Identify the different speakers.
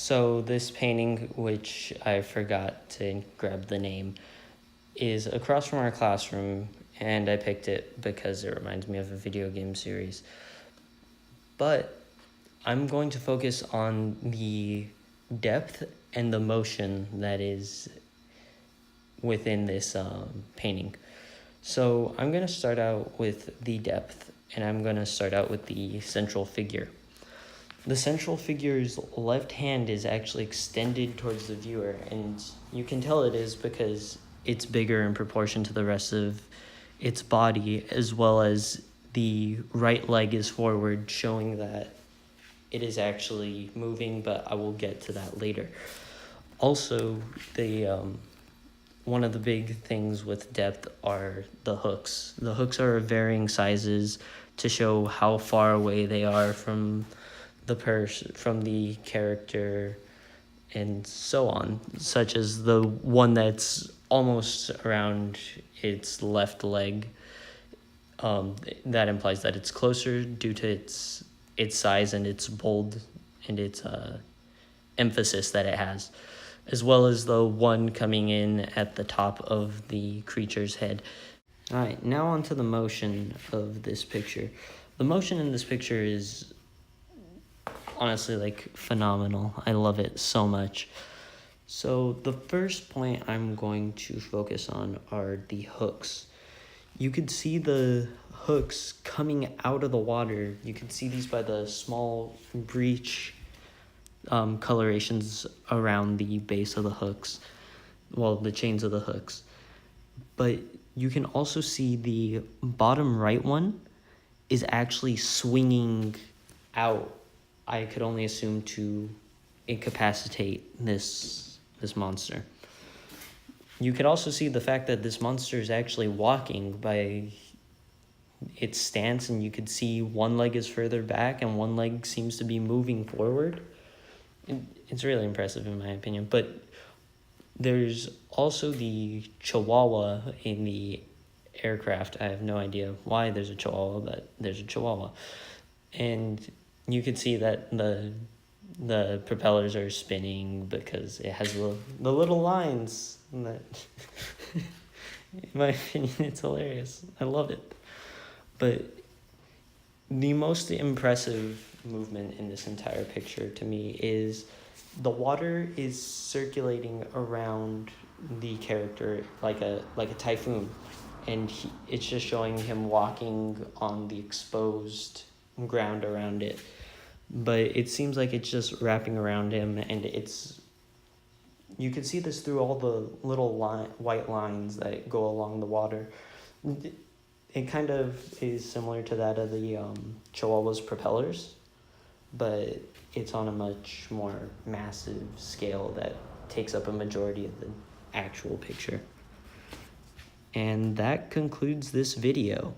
Speaker 1: So this painting, which I forgot to grab the name, is across from our classroom, and I picked it because it reminds me of a video game series. But I'm going to focus on the depth and the motion that is within this painting. So I'm going to start out with the depth, and I'm going to start out with the central figure. The central figure's left hand is actually extended towards the viewer, and you can tell it is because it's bigger in proportion to the rest of its body, as well as the right leg is forward, showing that it is actually moving, but I will get to that later. Also, one of the big things with depth are the hooks. The hooks are of varying sizes to show how far away they are from from the character, and so on, such as the one that's almost around its left leg. That implies that it's closer due to its size and its bold and its emphasis that it has, as well as the one coming in at the top of the creature's head. All right, now onto the motion of this picture. The motion in this picture is honestly like phenomenal. I love it so much. So the first point I'm going to focus on are the hooks. You could see the hooks coming out of the water. You can see these by the small breach colorations around the base of the hooks, well, the chains of the hooks. But you can also see the bottom right one is actually swinging out. I could only assume to incapacitate this monster. You could also see the fact that this monster is actually walking by its stance, and you could see one leg is further back and one leg seems to be moving forward. It's really impressive in my opinion. But there's also the chihuahua in the aircraft. I have no idea why there's a chihuahua, but there's a chihuahua. And you can see that the propellers are spinning because it has the little lines that in my opinion, it's hilarious. I love it. But the most impressive movement in this entire picture to me is the water is circulating around the character like a typhoon, and it's just showing him walking on the exposed ground around it. But it seems like it's just wrapping around him, and you can see this through all the little white lines that go along the water. It kind of is similar to that of the Chihuahua's propellers, but it's on a much more massive scale that takes up a majority of the actual picture. And that concludes this video.